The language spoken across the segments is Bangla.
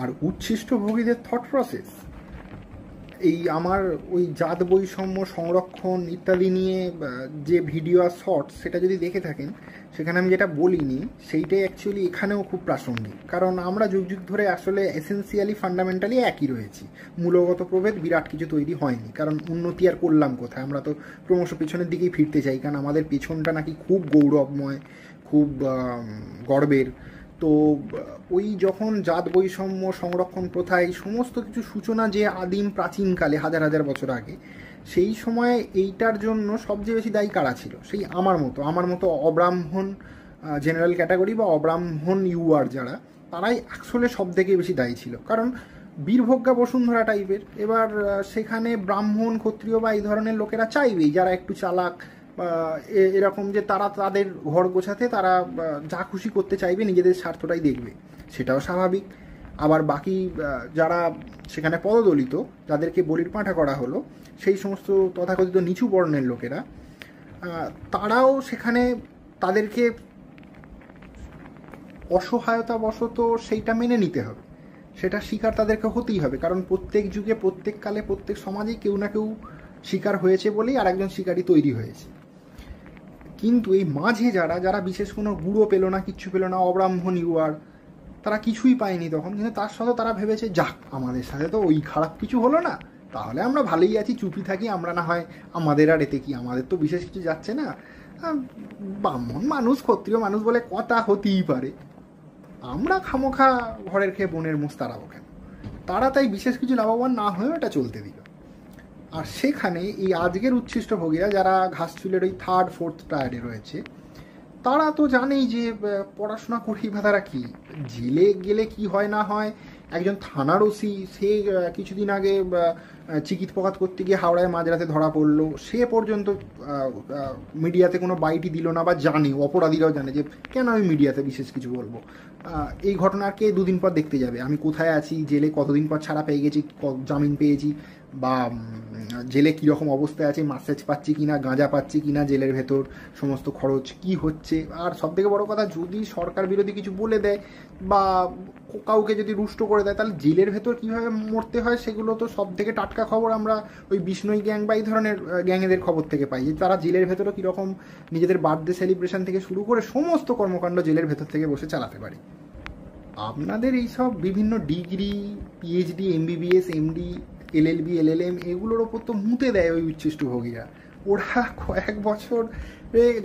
আর উচ্ছিষ্টভোগীদের থট প্রসেস, এই আমার ওই জাত বৈষম্য সংরক্ষণ ইত্যাদি নিয়ে যে ভিডিও আর শর্টস সেটা যদি দেখে থাকেন, সেখানে আমি যেটা বলিনি সেইটাই অ্যাকচুয়ালি এখানেও খুব প্রাসঙ্গিক। কারণ আমরা যুগ যুগ ধরে আসলে এসেন্সিয়ালি ফান্ডামেন্টালি একই রয়েছি, মূলগত প্রভেদ বিরাট কিছু তৈরি হয়নি। কারণ উন্নতি আর করলাম কোথায়, আমরা তো ক্রমশ পেছনের দিকেই ফিরতে চাই, কারণ আমাদের পেছনটা নাকি খুব গৌরবময়, খুব গর্বের। তো ওই যখন জাত বৈষম্য সংরক্ষণ প্রথা এই সমস্ত কিছু সূচনা যে আদিম প্রাচীনকালে হাজার হাজার বছর আগে, সেই সময়ে এইটার জন্য সবচেয়ে বেশি দায়ী কারা ছিল? সেই আমার মতো অব্রাহ্মণ জেনারেল ক্যাটাগরি বা অব্রাহ্মণ ইউআর যারা, তারাই আসলে সব থেকে বেশি দায়ী ছিল। কারণ বীরভোগ্যা বসুন্ধরা টাইপের, এবার সেখানে ব্রাহ্মণ ক্ষত্রিয় বা এই ধরনের লোকেরা চাইবেই, যারা একটু চালাক এরকম, যে তারা তাদের ঘর গোছাতে তারা যা খুশি করতে চাইবে, নিজেদের স্বার্থটাই দেখবে, সেটাও স্বাভাবিক। আবার বাকি যারা সেখানে পদদলিত, যাদেরকে বলির পাঁঠা করা হলো, সেই সমস্ত তথাকথিত নিচু বর্ণের লোকেরা, তারাও সেখানে তাদেরকে অসহায়তাবশত সেইটা মেনে নিতে হবে, সেটা শিকার তাদেরকে হতেই হবে। কারণ প্রত্যেক যুগে প্রত্যেক কালে প্রত্যেক সমাজেই কেউ না কেউ শিকার হয়েছে বলেই আরেকজন শিকারী তৈরি হয়েছে। কিন্তু এই মাঝে যারা যারা বিশেষ কোনো গুঁড়ো পেলো না, কিচ্ছু পেলো না, অব্রাহ্মণ ইউআর, তারা কিছুই পায়নি তখন, কিন্তু তার সাথে তারা ভেবেছে যাক আমাদের সাথে তো ওই খারাপ কিছু হলো না, তাহলে আমরা ভালোই আছি, চুপি থাকি, আমরা না হয় আমাদের আর এতে কি, আমাদের তো বিশেষ কিছু যাচ্ছে না, ব্রাহ্মণ মানুষ ক্ষত্রিয় মানুষ বলে কথা হতেই পারে, আমরা খামোখা ঘরের খেয়ে বোনের মুখ তাড়াবো কেন? তারা তাই বিশেষ কিছু লাভবান না হয়েও এটা চলতে দিল। আর সেখানে এই আজকের উচ্ছিষ্টভোগীরা যারা ঘাসচুলের ওই 3rd 4th টায়ারে রয়েছে, তারা তো জানেই যে পড়াশোনা করি বা তারা কি জেলে গেলে কি হয় না হয়। একজন থানার ওসি, সে কিছুদিন আগে চিকিৎপকাত করতে গিয়ে হাওড়ায় মাঝরাতে ধরা পড়লো, সে পর্যন্ত মিডিয়াতে কোনো বাইটই দিল না, বা জানে, অপরাধীরাও জানে যে কেন আমি মিডিয়াতে বিশেষ কিছু বলবো। এই ঘটনাকে 2 দিন পর দেখতে যাবে, আমি কোথায় আছি, জেলে কতদিন পর ছাড়া পেয়ে গেছি, জামিন পেয়েছি, বা জেলে কীরকম অবস্থায় আছে, মাসেজ পাচ্ছি কিনা, গাঁজা পাচ্ছি কিনা, জেলের ভেতর সমস্ত খরচ কি হচ্ছে। আর সবথেকে বড় কথা, যদি সরকার বিরোধী কিছু বলে দেয় বা কাউকে যদি রুষ্ট করে দেয়, তাহলে জেলের ভেতর কীভাবে মরতে হয় সেগুলো তো সব থেকে টাটকা খবর আমরা ওই বিষ্ণুই গ্যাং বা এই ধরনের গ্যাংয়েদের খবর থেকে পাই, যে তারা জেলের ভেতরে কীরকম নিজেদের বার্থডে সেলিব্রেশন থেকে শুরু করে সমস্ত কর্মকাণ্ড জেলের ভেতর থেকে বসে চালাতে পারে। আপনাদের এইসব বিভিন্ন degree, PhD, MBBS, MD, LLB, LLM, এগুলোর ওপর তো মুতে দেয় ওই উচ্ছিষ্টভোগীরা। ওরা কয়েক বছর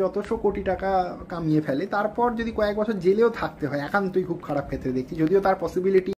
যতশো কোটি টাকা কামিয়ে ফেলে, তারপর যদি কয়েক বছর জেলেও থাকতে হয়, একান্তই খুব খারাপ ক্ষেত্রে দেখছি, যদিও তার পসিবিলিটি